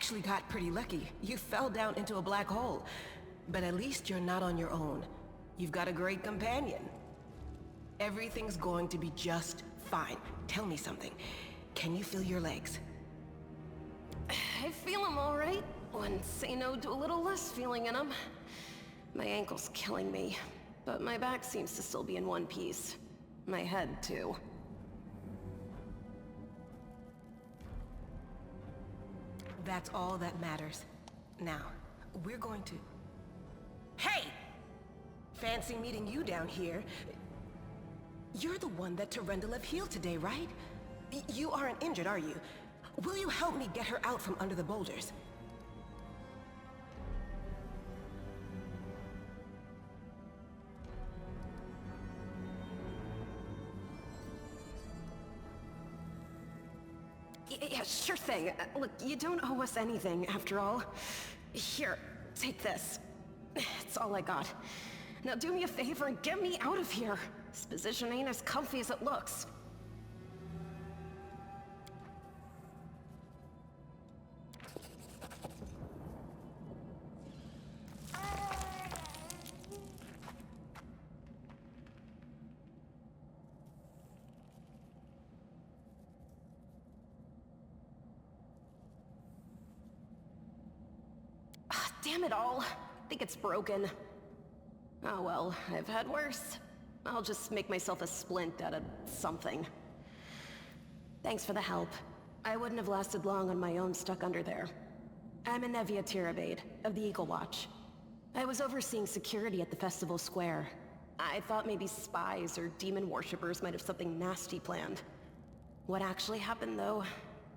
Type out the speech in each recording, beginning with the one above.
actually got pretty lucky. You fell down into a black hole. But at least you're not on your own. You've got a great companion. Everything's going to be just fine. Tell me something. Can you feel your legs? I feel them all right. Wouldn't say no to a little less feeling in them. My ankle's killing me, but my back seems to still be in one piece. My head, too. That's all that matters. Now, we're going to... Hey! Fancy meeting you down here. You're the one that Terendelev healed today, right? You aren't injured, are you? Will you help me get her out from under the boulders? Yeah, sure thing. Look, you don't owe us anything, after all. Here, take this. It's all I got. Now do me a favor and get me out of here. This position ain't as comfy as it looks. Damn it all. I think it's broken. Oh well, I've had worse. I'll just make myself a splint out of something. Thanks for the help. I wouldn't have lasted long on my own stuck under there. I'm Anevia Tirabade, of the Eagle Watch. I was overseeing security at the festival square. I thought maybe spies or demon worshippers might have something nasty planned. What actually happened though,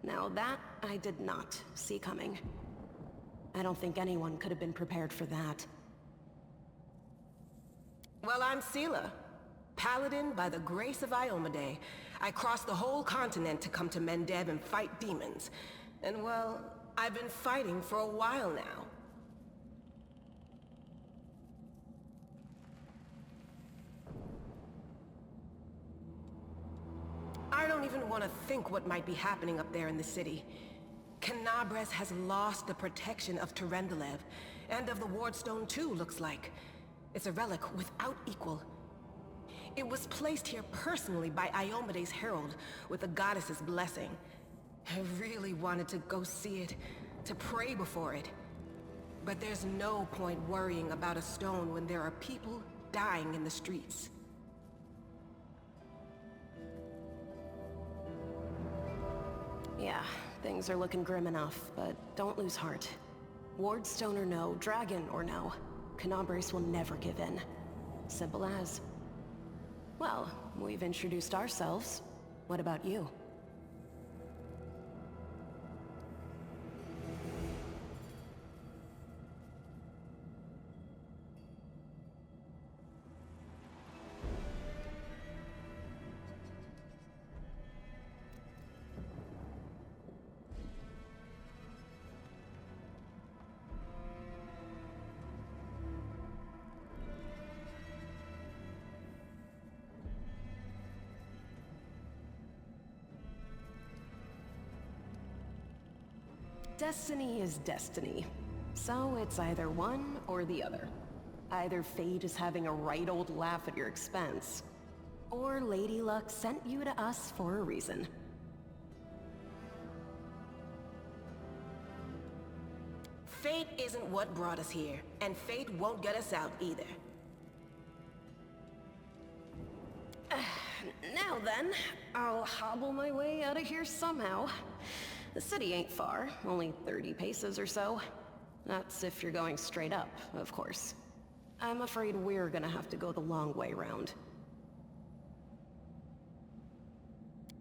now that I did not see coming. I don't think anyone could have been prepared for that. Well, I'm Sela, paladin by the grace of Iomedae. I crossed the whole continent to come to Mendev and fight demons. And well, I've been fighting for a while now. I don't even want to think what might be happening up there in the city. Canabres has lost the protection of Terendelev, and of the Wardstone too, looks like. It's a relic without equal. It was placed here personally by Iomedae's herald, with the goddess's blessing. I really wanted to go see it, to pray before it. But there's no point worrying about a stone when there are people dying in the streets. Yeah, things are looking grim enough, but don't lose heart. Wardstone or no, dragon or no, Canabres will never give in. Simple as. Well, we've introduced ourselves. What about you? Destiny is destiny. So it's either one or the other. Either fate is having a right old laugh at your expense, or Lady Luck sent you to us for a reason. Fate isn't what brought us here, and fate won't get us out either. Now then, I'll hobble my way out of here somehow. The city ain't far, only 30 paces or so. That's if you're going straight up, of course. I'm afraid we're gonna have to go the long way round.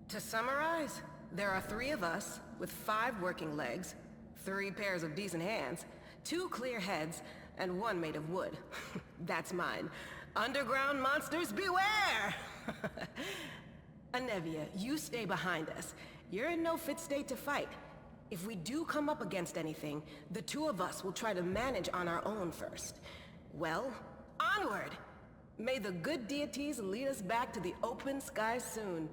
To summarize, there are 3 of us, with 5 working legs, 3 pairs of decent hands, 2 clear heads, and 1 made of wood. That's mine. Underground monsters beware! Anevia, you stay behind us. You're in no fit state to fight. If we do come up against anything, the 2 of us will try to manage on our own first. Well, onward! May the good deities lead us back to the open sky soon.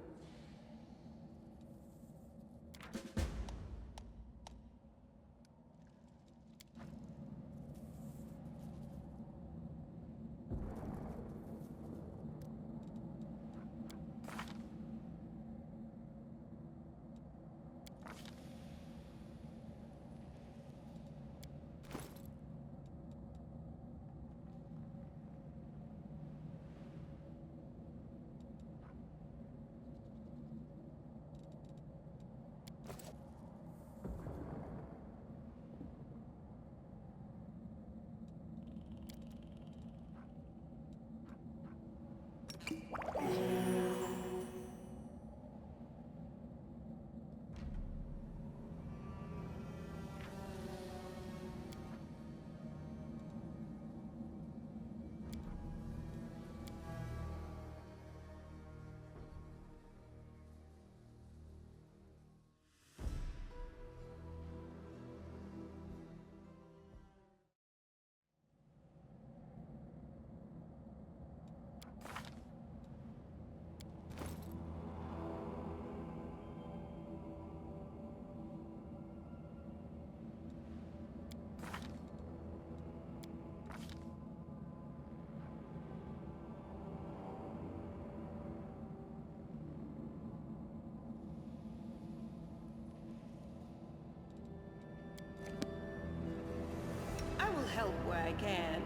I will help where I can.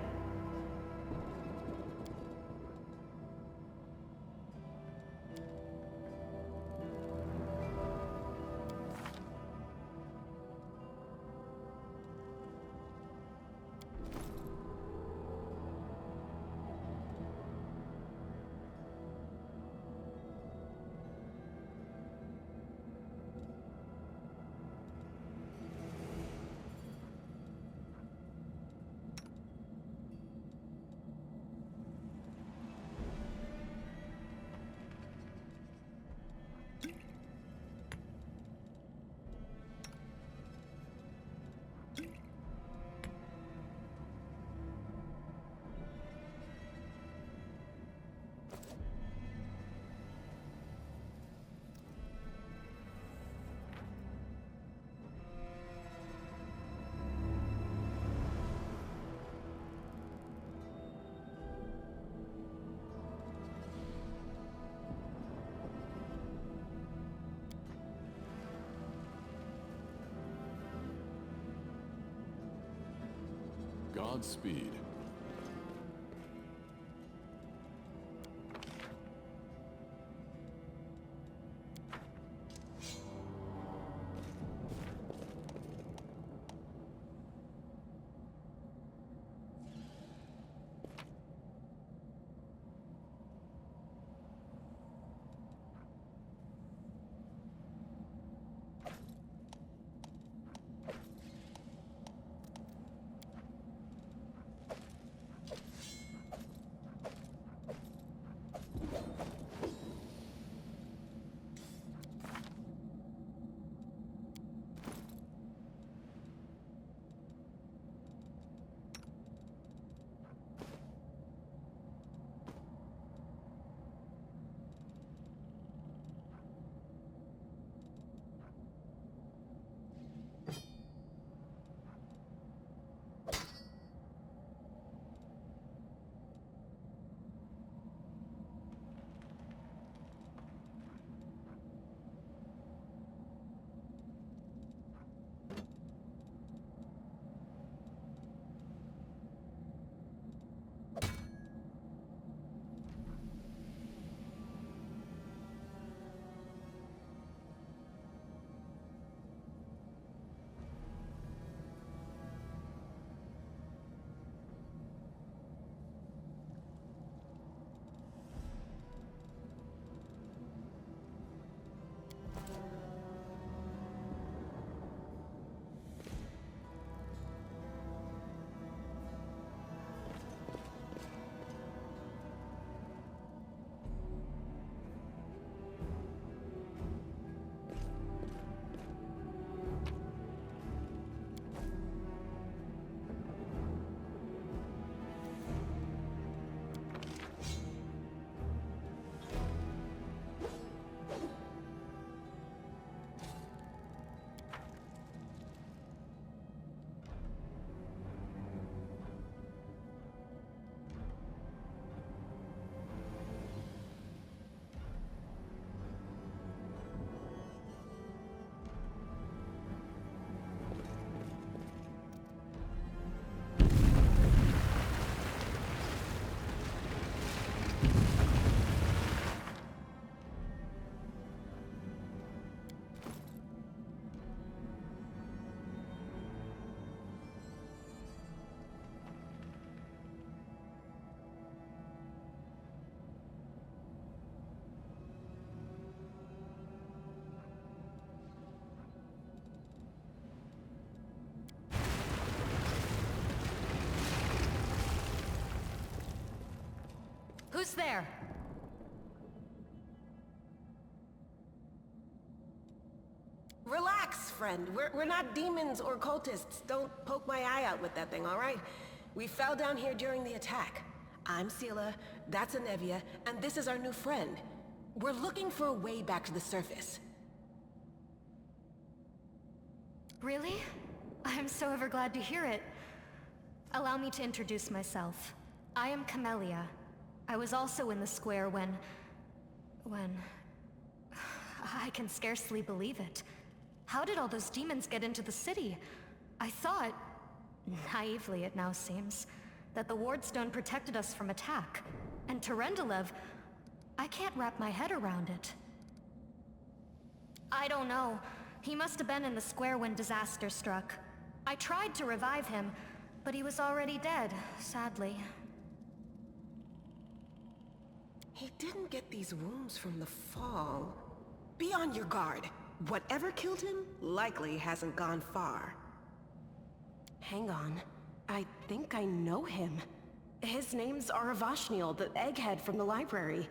Godspeed. Who's there? Relax, friend. We're not demons or cultists. Don't poke my eye out with that thing, all right? We fell down here during the attack. I'm Sela, that's Anevia, and this is our new friend. We're looking for a way back to the surface. Really? I'm so ever glad to hear it. Allow me to introduce myself. I am Camellia. I was also in the square when... I can scarcely believe it. How did all those demons get into the city? I thought, naively it now seems, that the Wardstone protected us from attack. And Terendelev, I can't wrap my head around it. I don't know. He must have been in the square when disaster struck. I tried to revive him, but he was already dead, sadly. He didn't get these wounds from the fall. Be on your guard. Whatever killed him likely hasn't gone far. Hang on. I think I know him. His name's Aravashniel, the egghead from the library.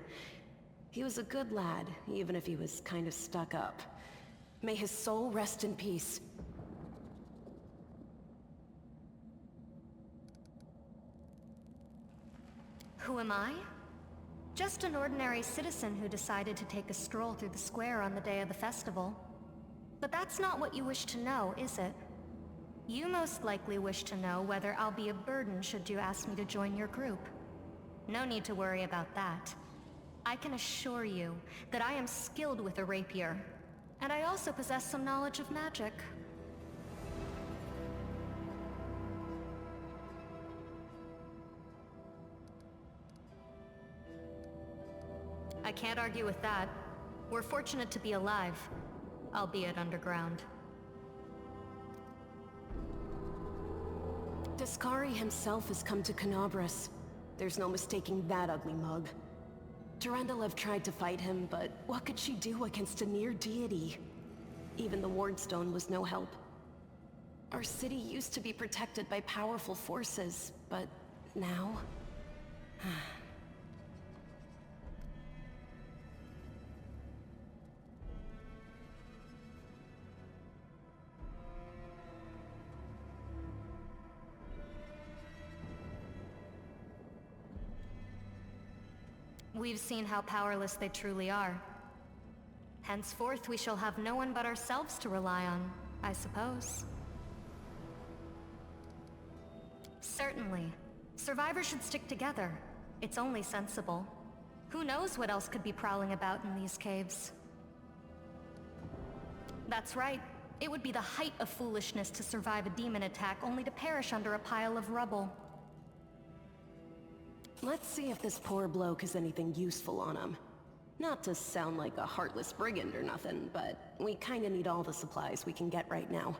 He was a good lad, even if he was kind of stuck up. May his soul rest in peace. Who am I? Just an ordinary citizen who decided to take a stroll through the square on the day of the festival. But that's not what you wish to know, is it? You most likely wish to know whether I'll be a burden should you ask me to join your group. No need to worry about that. I can assure you that I am skilled with a rapier, and I also possess some knowledge of magic. I can't argue with that. We're fortunate to be alive, albeit underground. Daskari himself has come to Canabras. There's no mistaking that ugly mug. Terendelev tried to fight him, but what could she do against a near deity? Even the Wardstone was no help. Our city used to be protected by powerful forces, but now... We've seen how powerless they truly are. Henceforth, we shall have no one but ourselves to rely on, I suppose. Certainly. Survivors should stick together. It's only sensible. Who knows what else could be prowling about in these caves? That's right. It would be the height of foolishness to survive a demon attack only to perish under a pile of rubble. Let's see if this poor bloke has anything useful on him. Not to sound like a heartless brigand or nothing, but we kinda need all the supplies we can get right now.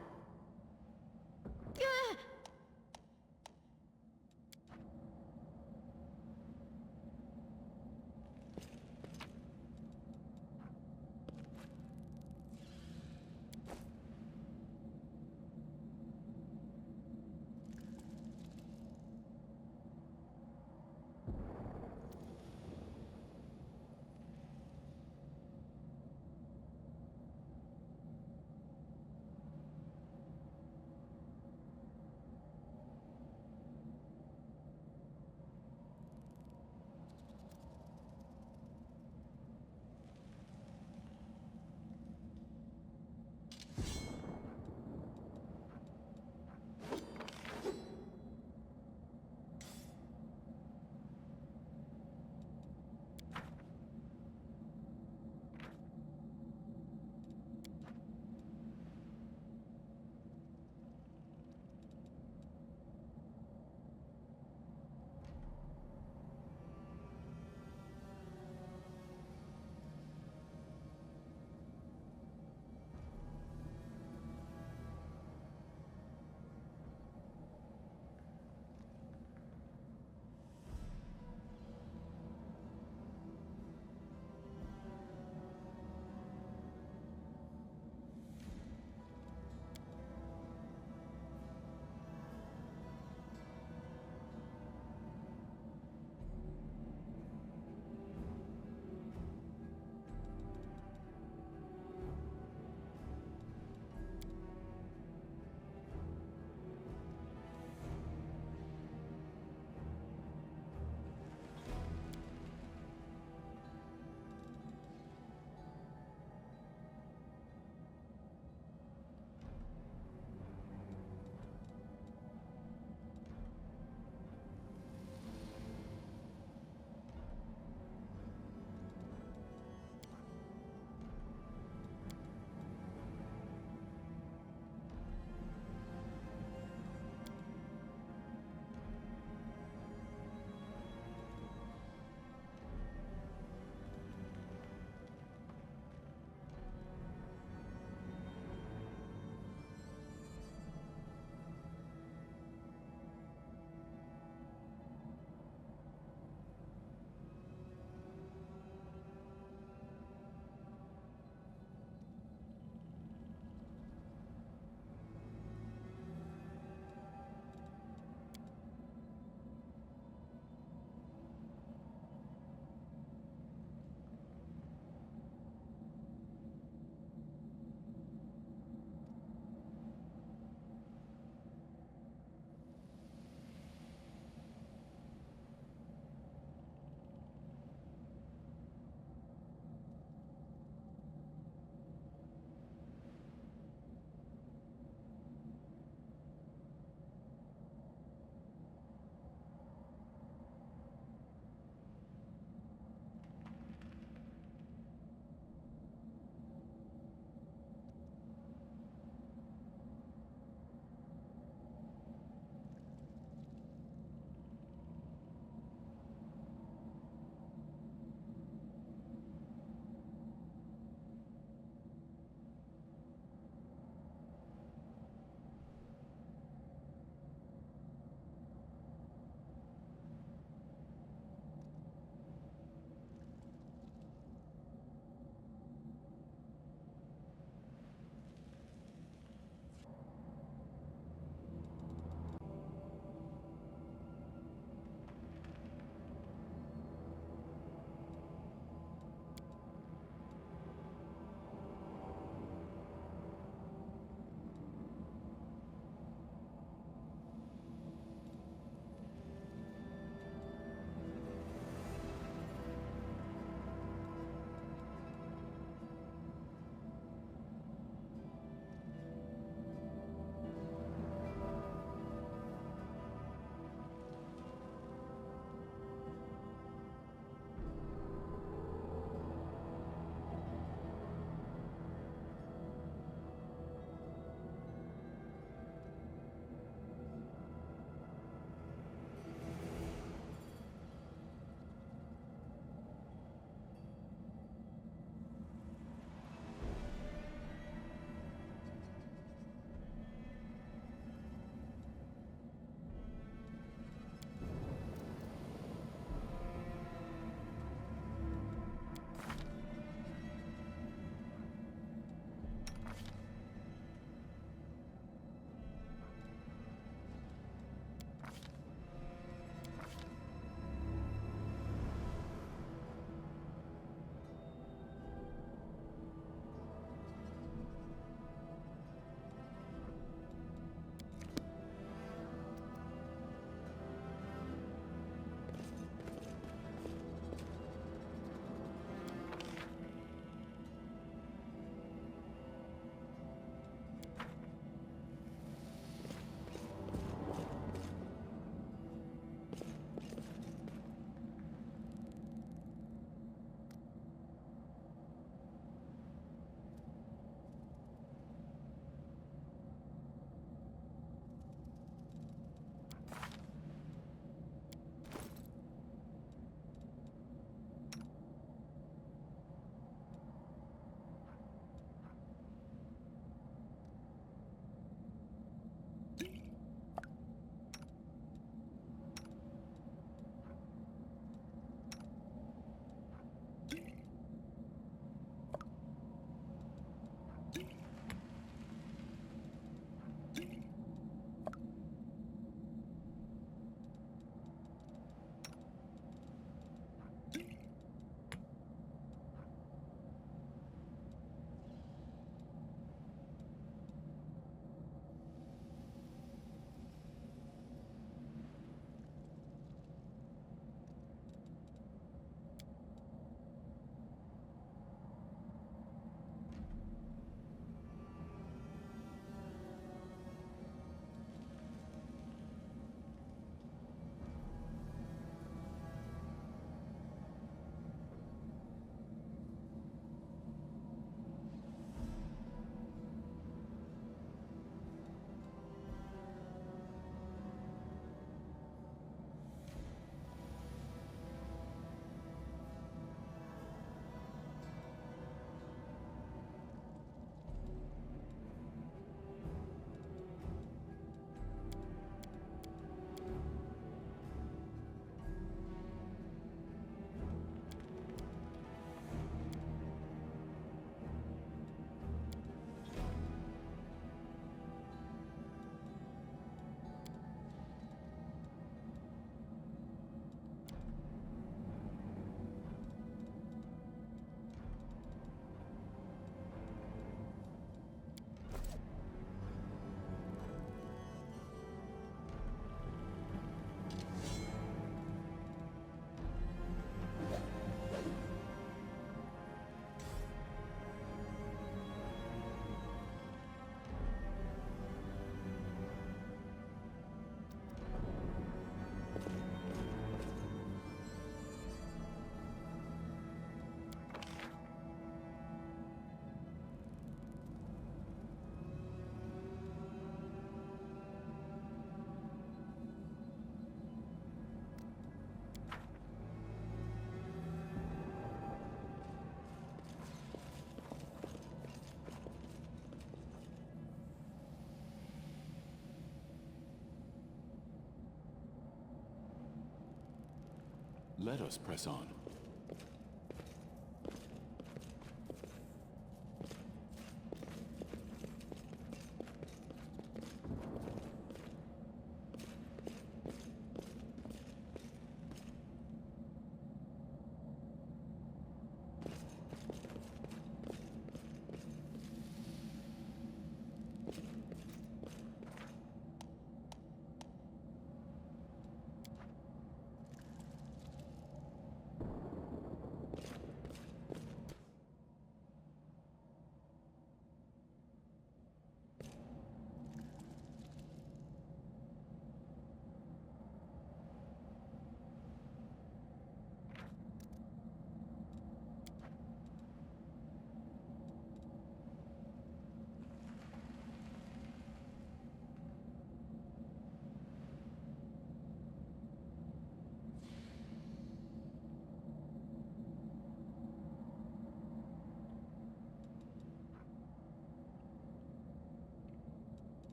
Let us press on.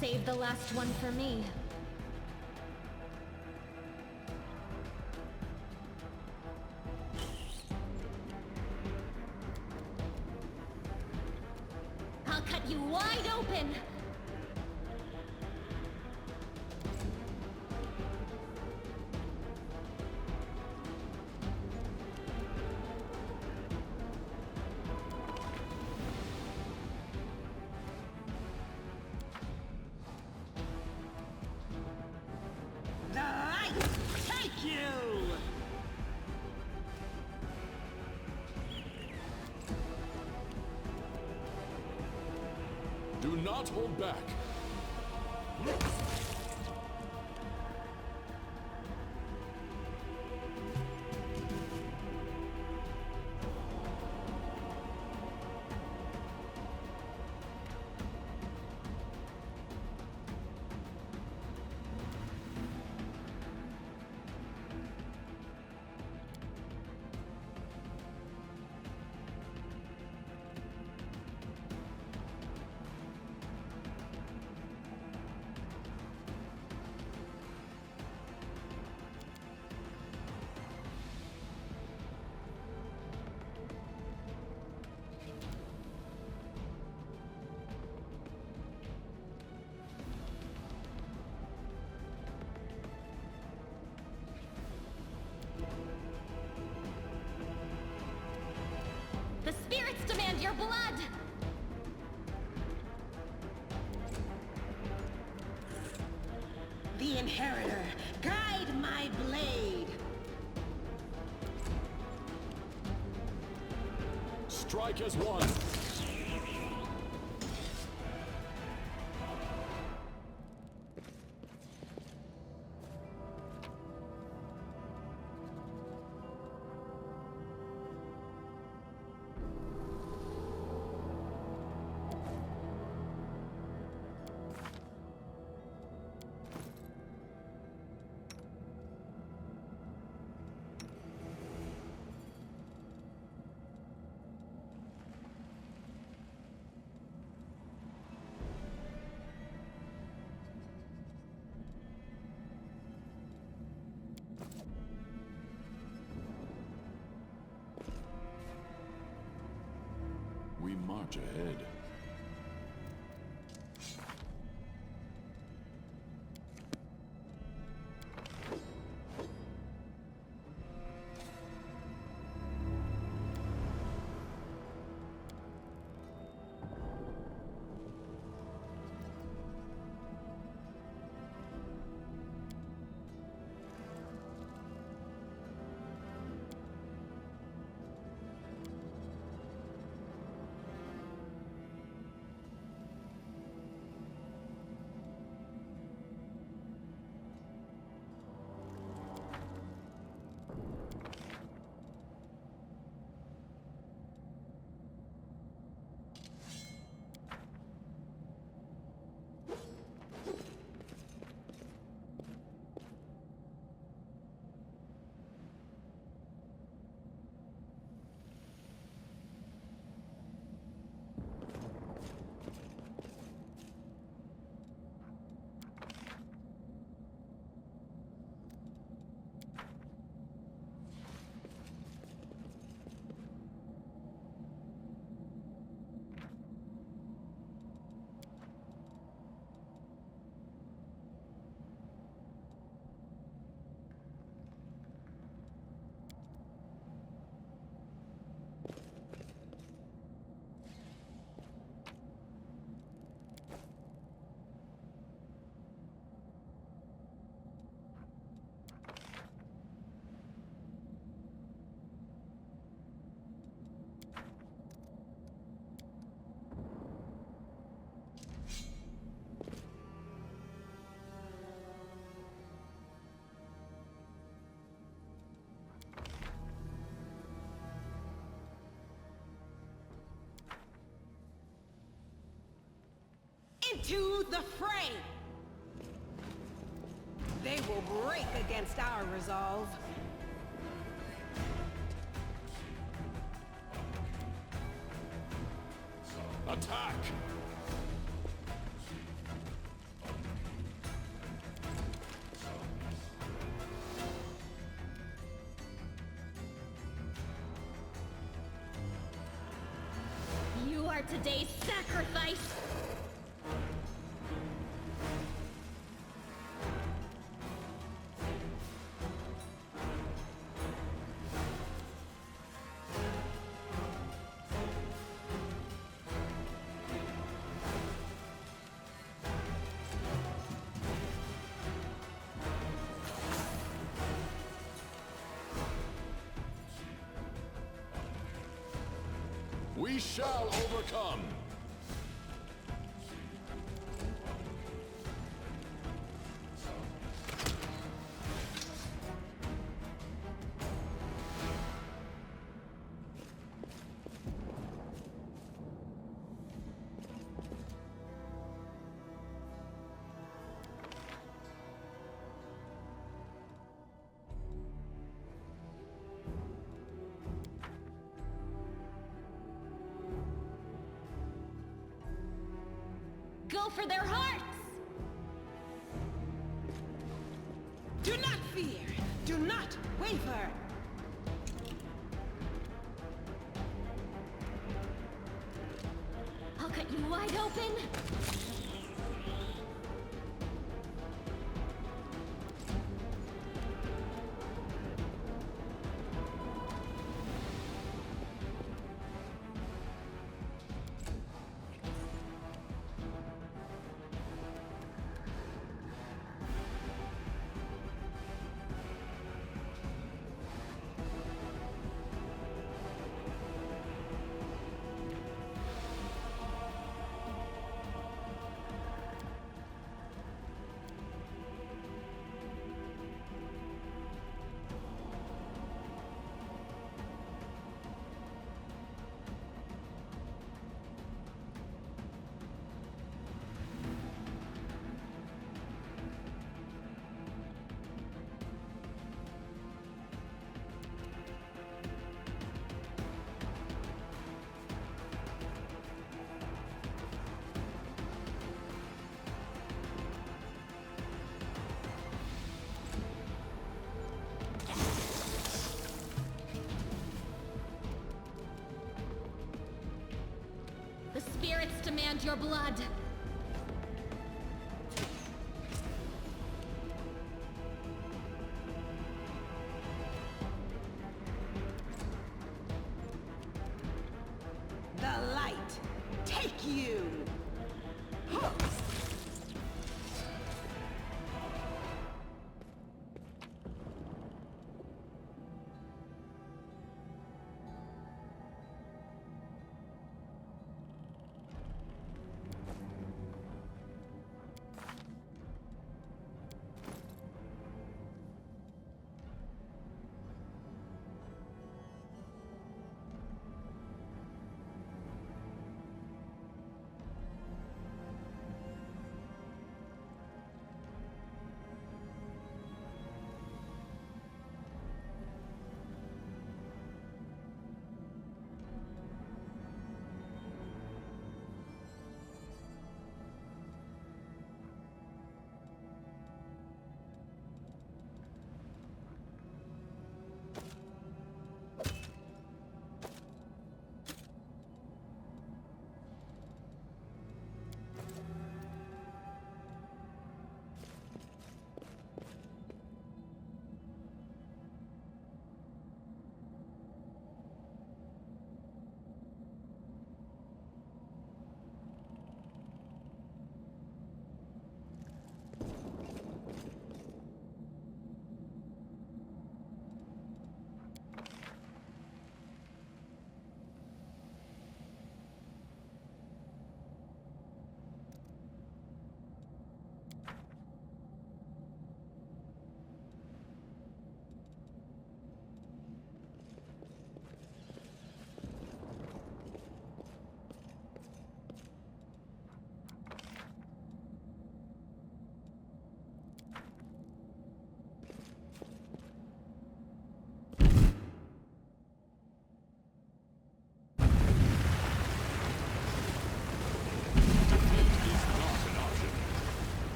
Save the last one for me. I'll cut you wide open! The light take you! Do not hold back. The spirits demand your blood! The Inheritor, guide my blade! Strike as one. We march ahead. To the fray! They will break against our resolve. Attack! You are today's sacrifice! We shall overcome! Go for their hearts! Do not fear! Do not waver! I'll cut you wide open! The spirits demand your blood! The light, take you!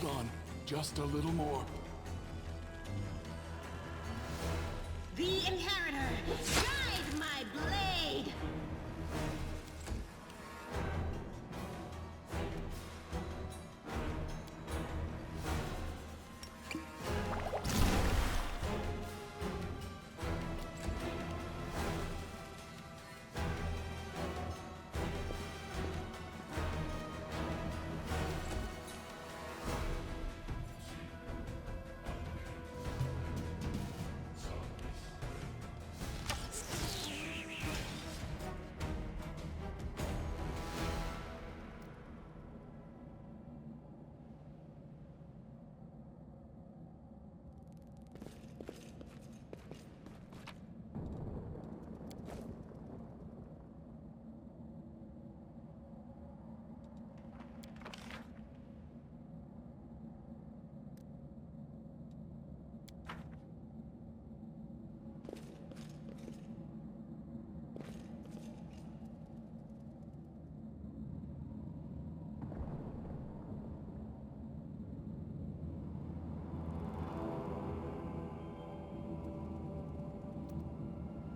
on. Just a little more. The Inheritor! Guide my blade!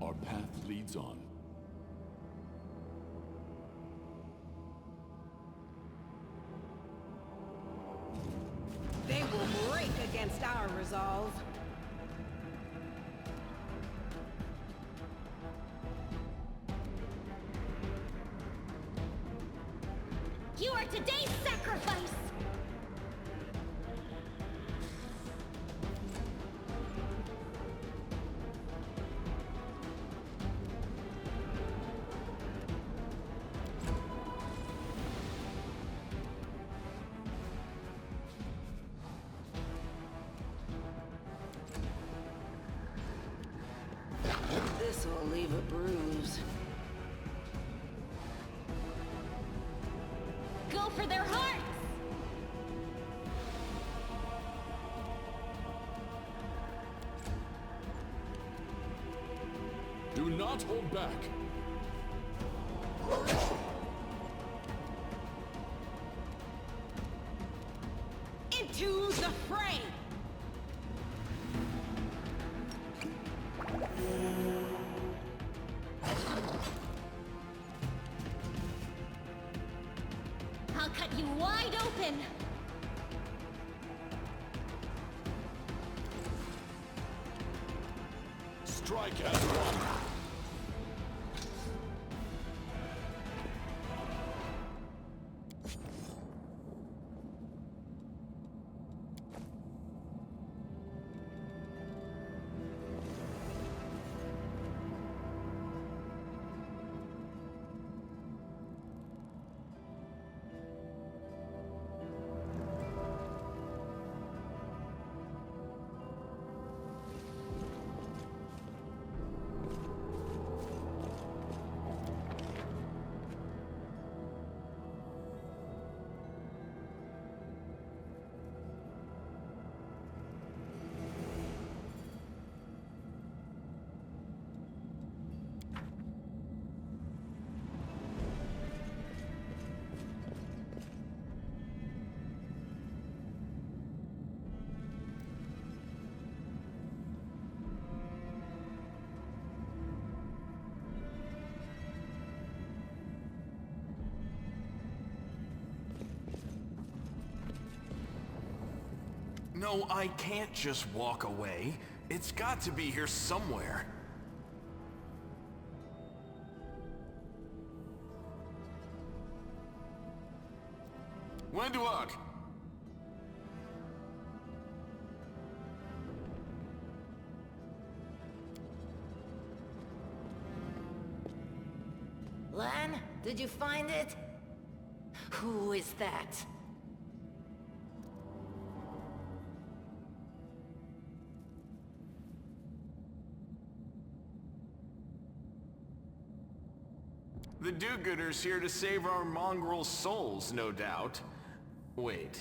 Our path leads on. They will break against our resolve. You are today's sacrifice! This will leave a bruise. Go for their hearts! Do not hold back. Into the fray! I'll cut you wide open! Strike as one. No, I can't just walk away. It's got to be here somewhere. When to look? Lan, did you find it? Who is that? The do-gooders here to save our mongrel souls, no doubt. Wait.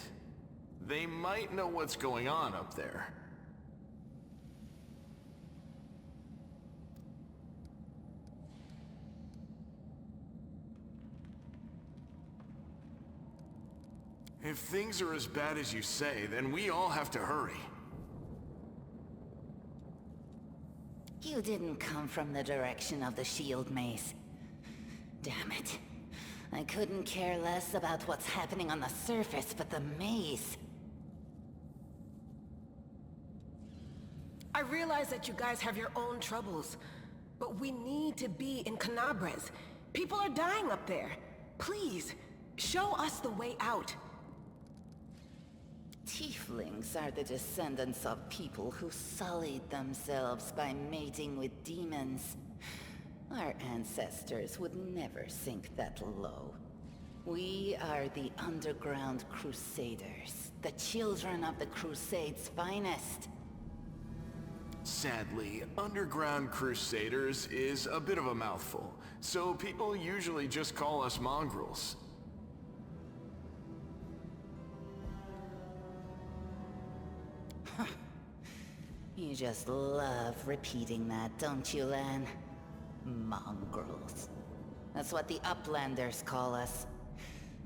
They might know what's going on up there. If things are as bad as you say, then we all have to hurry. You didn't come from the direction of the shield maze. Damn it. I couldn't care less about what's happening on the surface, but the maze... I realize that you guys have your own troubles, but we need to be in Canabres. People are dying up there. Please, show us the way out. Tieflings are the descendants of people who sullied themselves by mating with demons. Our ancestors would never sink that low. We are the underground crusaders, the children of the Crusade's finest. Sadly, underground crusaders is a bit of a mouthful, so people usually just call us mongrels. You just love repeating that, don't you, Lan? Mongrels. That's what the Uplanders call us.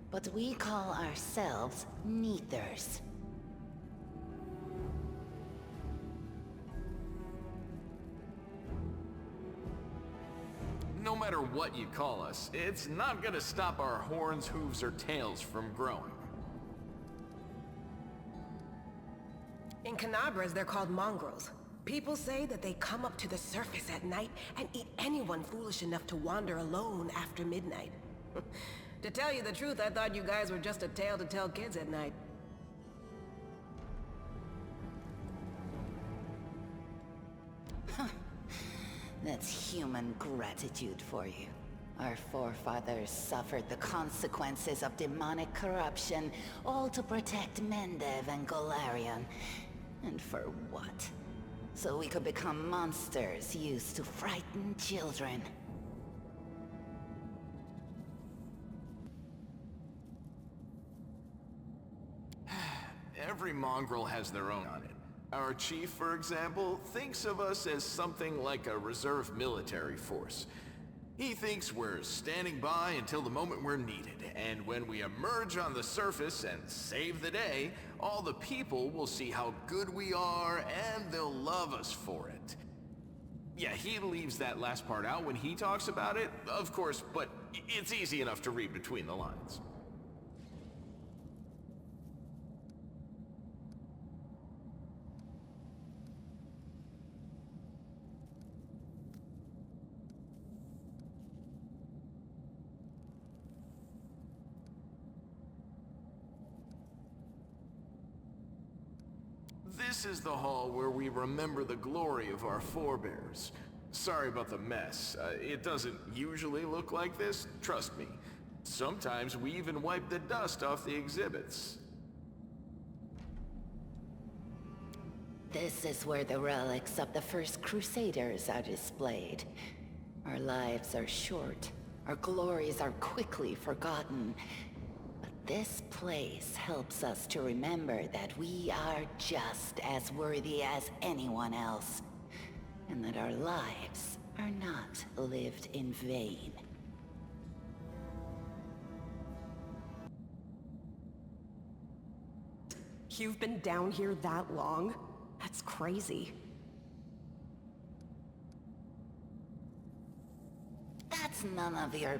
But we call ourselves Neathers. No matter what you call us, it's not gonna stop our horns, hooves, or tails from growing. In Canabres, they're called mongrels. People say that they come up to the surface at night and eat anyone foolish enough to wander alone after midnight. To tell you the truth, I thought you guys were just a tale to tell kids at night. That's human gratitude for you. Our forefathers suffered the consequences of demonic corruption, all to protect Mendev and Golarion. And for what? So we could become monsters used to frighten children. Every mongrel has their own on it. Our chief, for example, thinks of us as something like a reserve military force. He thinks we're standing by until the moment we're needed, and when we emerge on the surface and save the day, all the people will see how good we are, and they'll love us for it. Yeah, he leaves that last part out when he talks about it, of course, but it's easy enough to read between the lines. This is the hall where we remember the glory of our forebears. Sorry about the mess. It doesn't usually look like this, trust me. Sometimes we even wipe the dust off the exhibits. This is where the relics of the first Crusaders are displayed. Our lives are short. Our glories are quickly forgotten. This place helps us to remember that we are just as worthy as anyone else, and that our lives are not lived in vain. You've been down here that long? That's crazy. That's none of your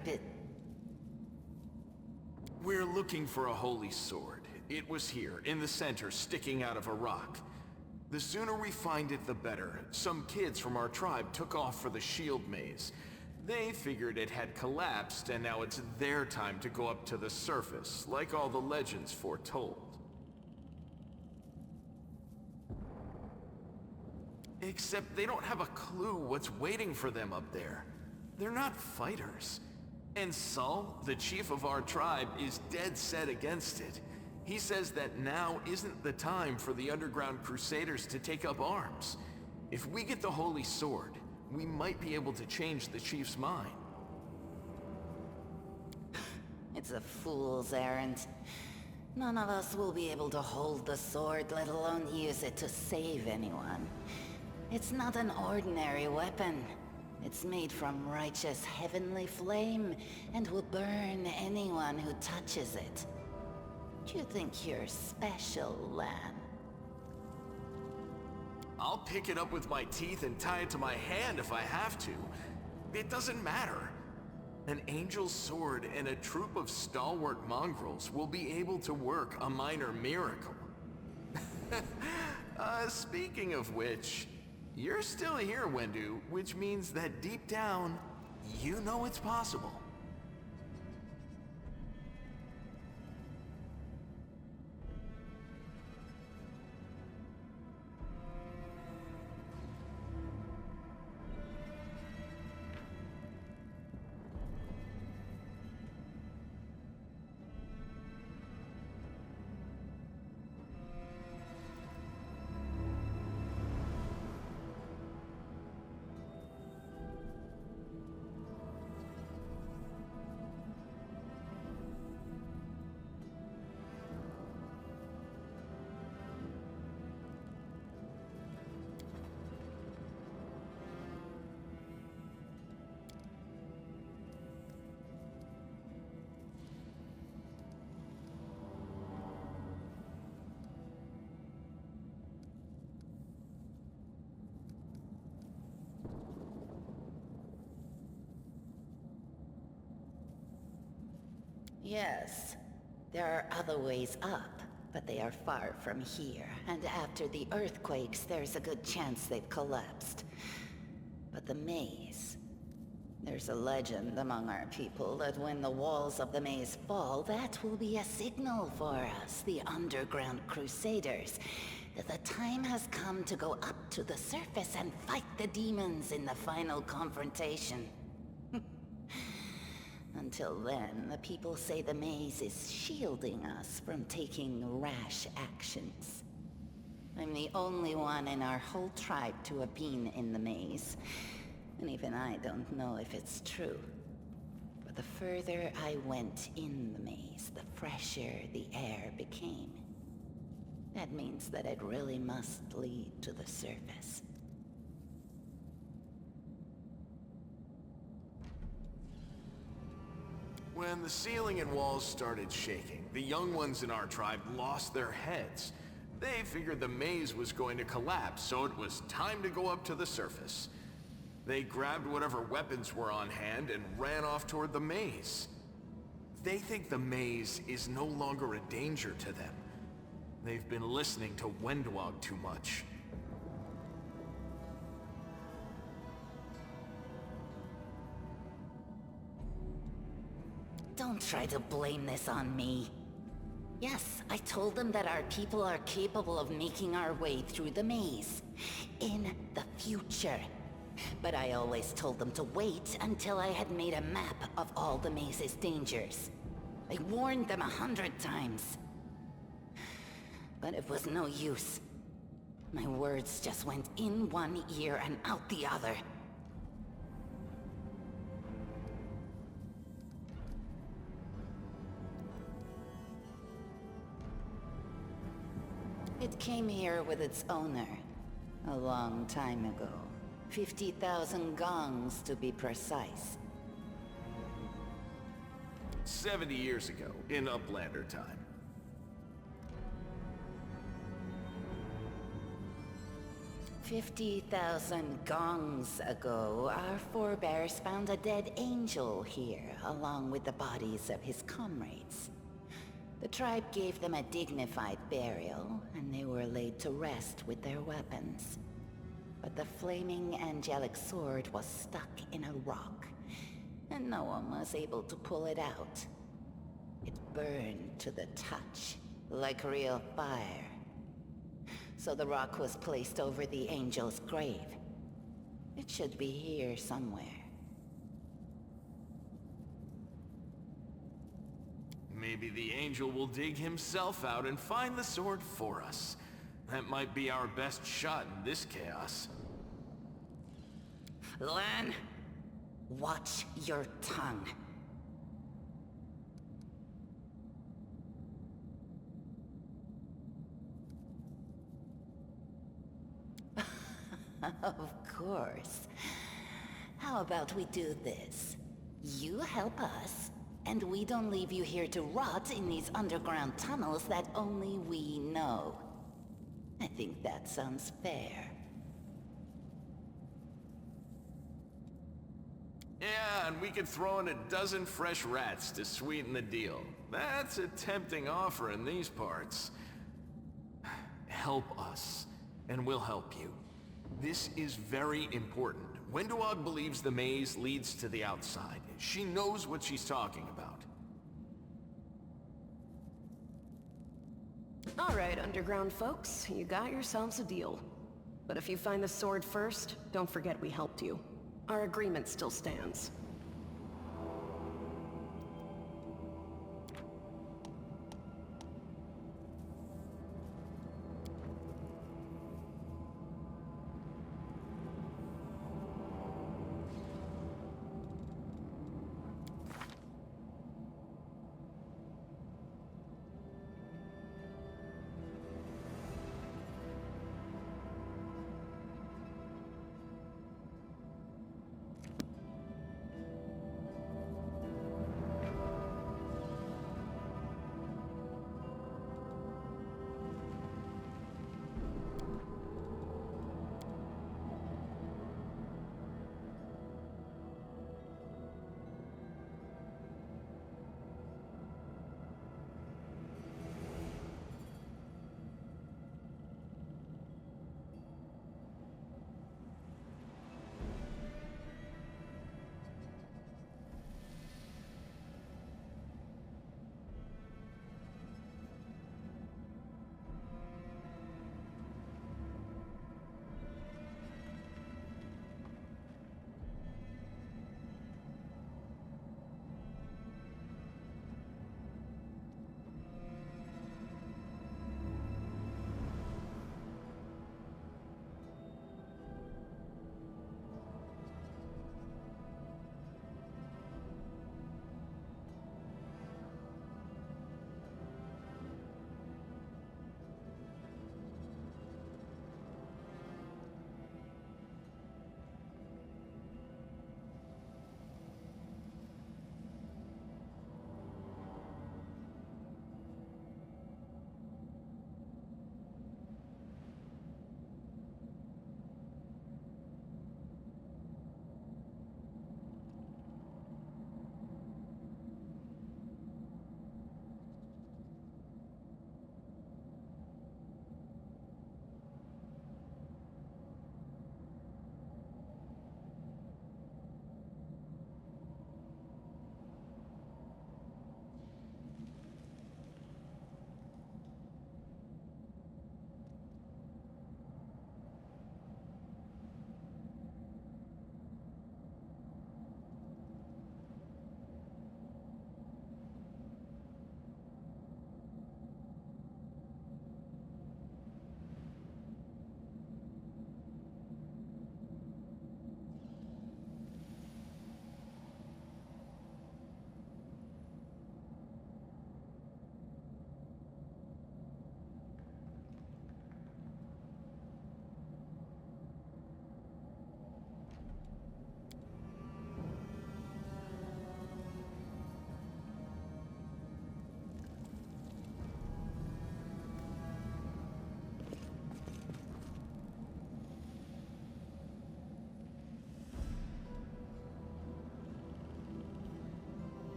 We're looking for a holy sword. It was here, in the center, sticking out of a rock. The sooner we find it, the better. Some kids from our tribe took off for the shield maze. They figured it had collapsed, and now it's their time to go up to the surface, like all the legends foretold. Except they don't have a clue what's waiting for them up there. They're not fighters. And Saul, the chief of our tribe, is dead set against it. He says that now isn't the time for the underground crusaders to take up arms. If we get the holy sword, we might be able to change the chief's mind. It's a fool's errand. None of us will be able to hold the sword, let alone use it to save anyone. It's not an ordinary weapon. It's made from righteous heavenly flame, and will burn anyone who touches it. Do you think you're special, Lan? I'll pick it up with my teeth and tie it to my hand if I have to. It doesn't matter. An angel's sword and a troop of stalwart mongrels will be able to work a minor miracle. Speaking of which, you're still here, Wendu, which means that deep down, you know it's possible. Yes, there are other ways up, but they are far from here, and after the earthquakes, there's a good chance they've collapsed. But the maze... There's a legend among our people that when the walls of the maze fall, that will be a signal for us, the underground crusaders, that the time has come to go up to the surface and fight the demons in the final confrontation. Until then, the people say the maze is shielding us from taking rash actions. I'm the only one in our whole tribe to have been in the maze, and even I don't know if it's true. But the further I went in the maze, the fresher the air became. That means that it really must lead to the surface. When the ceiling and walls started shaking, the young ones in our tribe lost their heads. They figured the maze was going to collapse, so it was time to go up to the surface. They grabbed whatever weapons were on hand and ran off toward the maze. They think the maze is no longer a danger to them. They've been listening to Wendwog too much. Don't try to blame this on me. Yes, I told them that our people are capable of making our way through the maze. In the future. But I always told them to wait until I had made a map of all the maze's dangers. I warned them 100 times. But it was no use. My words just went in one ear and out the other. It came here with its owner, a long time ago. 50,000 gongs to be precise. 70 years ago, in Uplander time. "50,000 gongs ago, our forebears found a dead angel here, along with the bodies of his comrades. The tribe gave them a dignified burial, and they were laid to rest with their weapons. But the flaming angelic sword was stuck in a rock, and no one was able to pull it out. It burned to the touch, like real fire. So the rock was placed over the angel's grave. It should be here somewhere. Maybe the angel will dig himself out and find the sword for us. That might be our best shot in this chaos. Lan, watch your tongue. Of course. How about we do this? You help us, And we don't leave you here to rot in these underground tunnels that only we know. I think that sounds fair. Yeah, and we could throw in a dozen fresh rats to sweeten the deal. That's a tempting offer in these parts. Help us, and we'll help you. This is very important. Wenduog believes the maze leads to the outside. She knows what she's talking about. All right, underground folks, you got yourselves a deal. But if you find the sword first, don't forget we helped you. Our agreement still stands.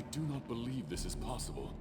I do not believe this is possible.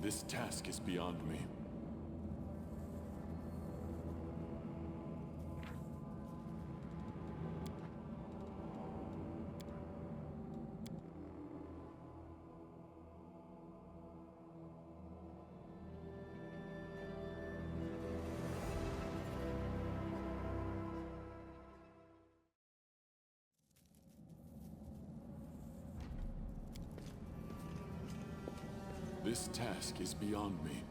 This task is beyond me. This task is beyond me.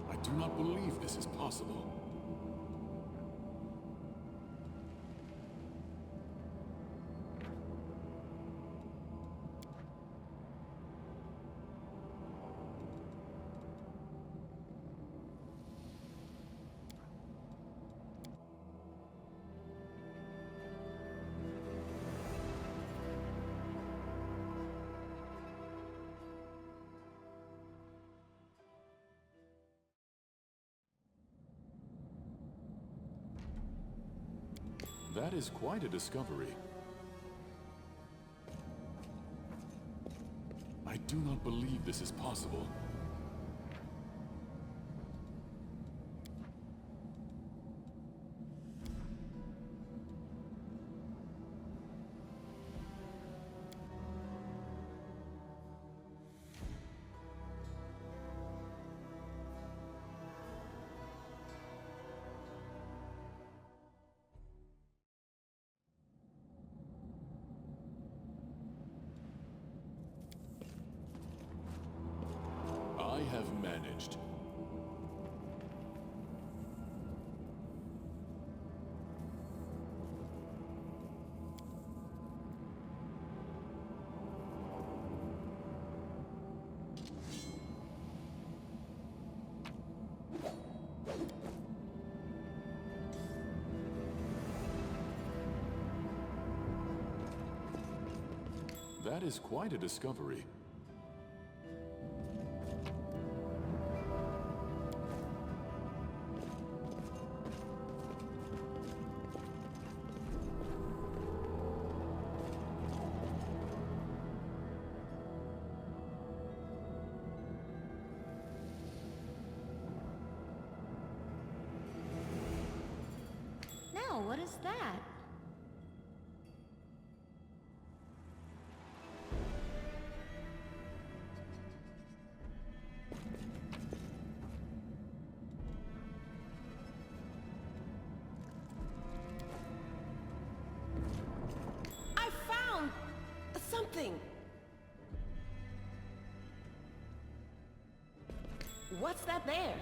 I do not believe this is possible. That is quite a discovery. I do not believe this is possible. I have managed. That is quite a discovery. Now, what is that? I found something. What's that there?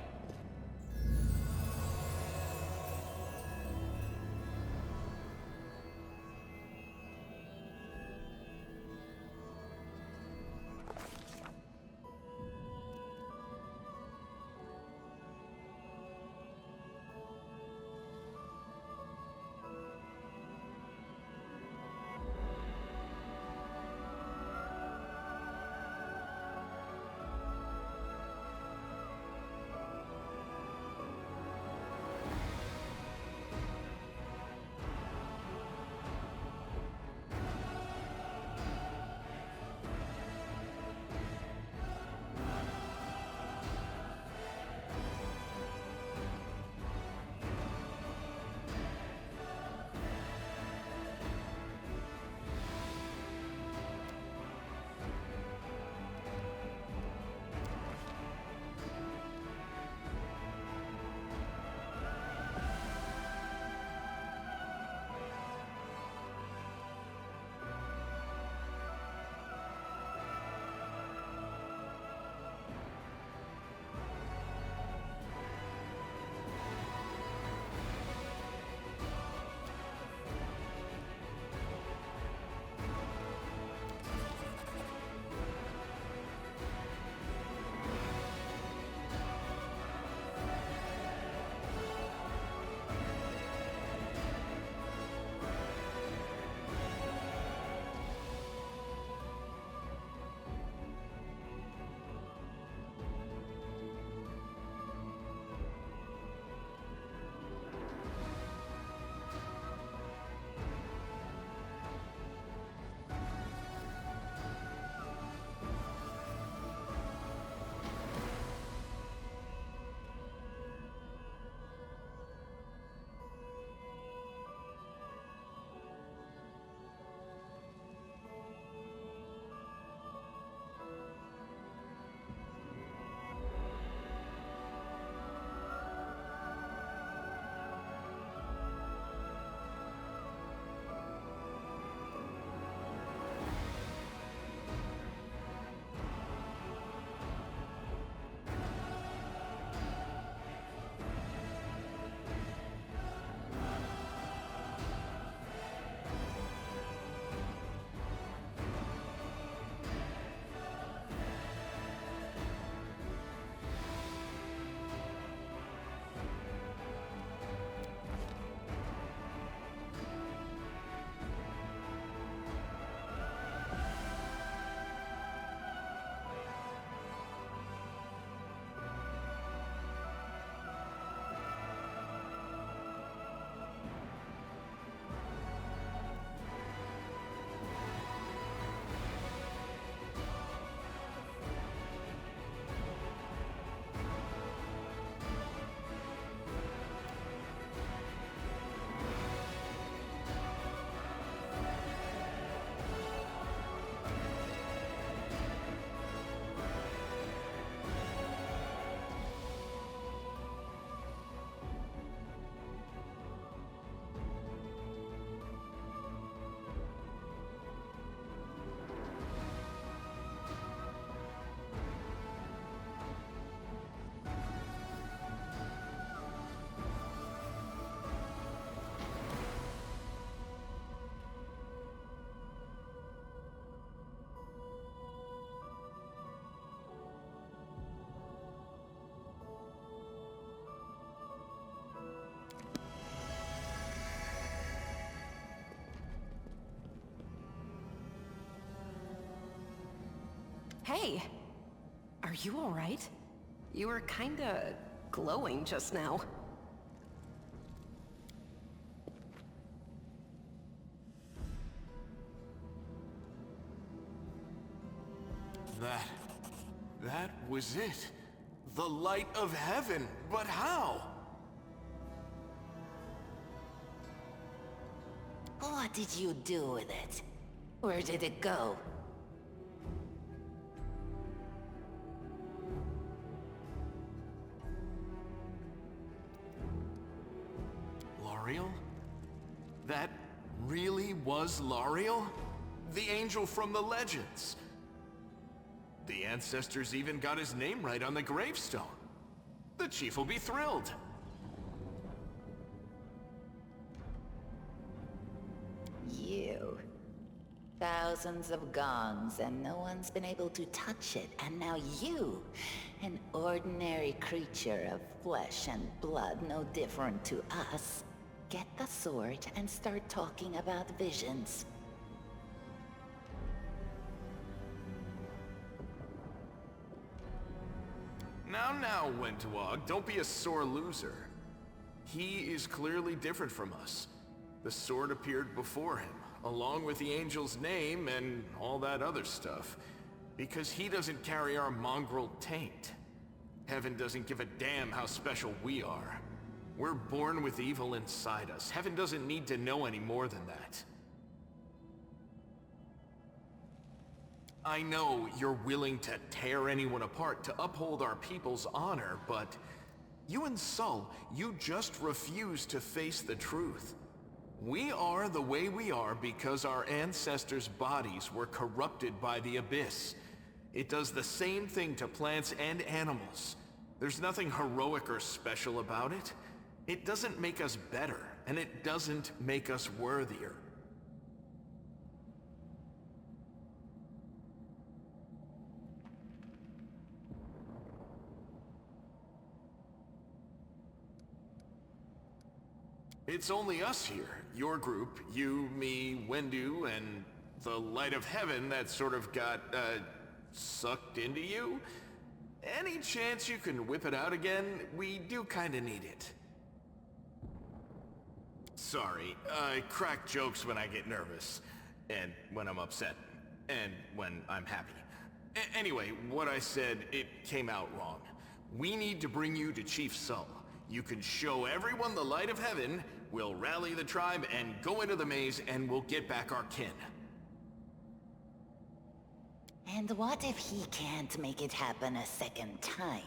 Hey, are you alright? You were kinda glowing just now. That was it. The light of heaven. But how? What did you do with it? Where did it go? L'Ariel? That really was L'Ariel? The angel from the legends. The ancestors even got his name right on the gravestone. The chief will be thrilled. You. Thousands of gongs and no one's been able to touch it. And now you, an ordinary creature of flesh and blood, no different to us, get the sword and start talking about visions. Now, Wentawag, don't be a sore loser. He is clearly different from us. The sword appeared before him, along with the angel's name and all that other stuff, because he doesn't carry our mongrel taint. Heaven doesn't give a damn how special we are. We're born with evil inside us. Heaven doesn't need to know any more than that. I know you're willing to tear anyone apart to uphold our people's honor, but you and Sol, you just refuse to face the truth. We are the way we are because our ancestors' bodies were corrupted by the Abyss. It does the same thing to plants and animals. There's nothing heroic or special about it. It doesn't make us better, and it doesn't make us worthier. It's only us here. Your group, you, me, Wendu, and the light of heaven that sort of got, sucked into you. Any chance you can whip it out again? We do kinda need it. Sorry, I crack jokes when I get nervous, and when I'm upset, and when I'm happy. Anyway, what I said, it came out wrong. We need to bring you to Chief Sol. You can show everyone the light of heaven, we'll rally the tribe and go into the maze, and we'll get back our kin. And what if he can't make it happen a second time?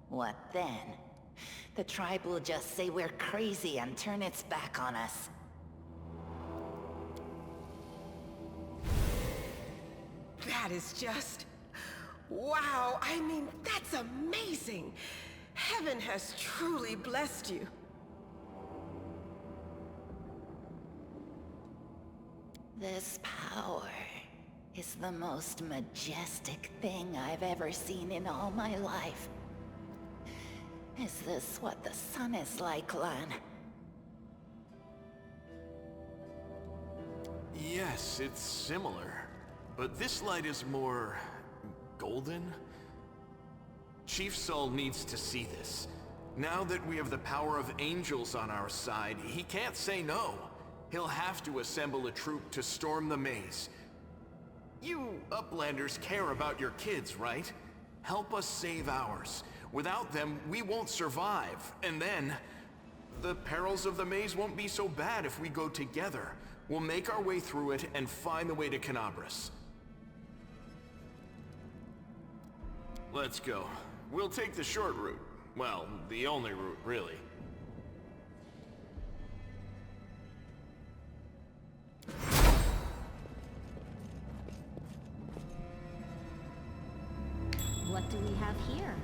What then? The tribe will just say we're crazy and turn its back on us. That is just... wow, I mean, that's amazing! Heaven has truly blessed you. This power is the most majestic thing I've ever seen in all my life. Is this what the sun is like, Lan? Yes, it's similar. But this light is more... golden? Chief Sol needs to see this. Now that we have the power of angels on our side, he can't say no. He'll have to assemble a troop to storm the maze. You Uplanders care about your kids, right? Help us save ours. Without them, we won't survive. And then, the perils of the maze won't be so bad if we go together. We'll make our way through it and find the way to Canabras. Let's go. We'll take the short route. Well, the only route, really. What do we have here?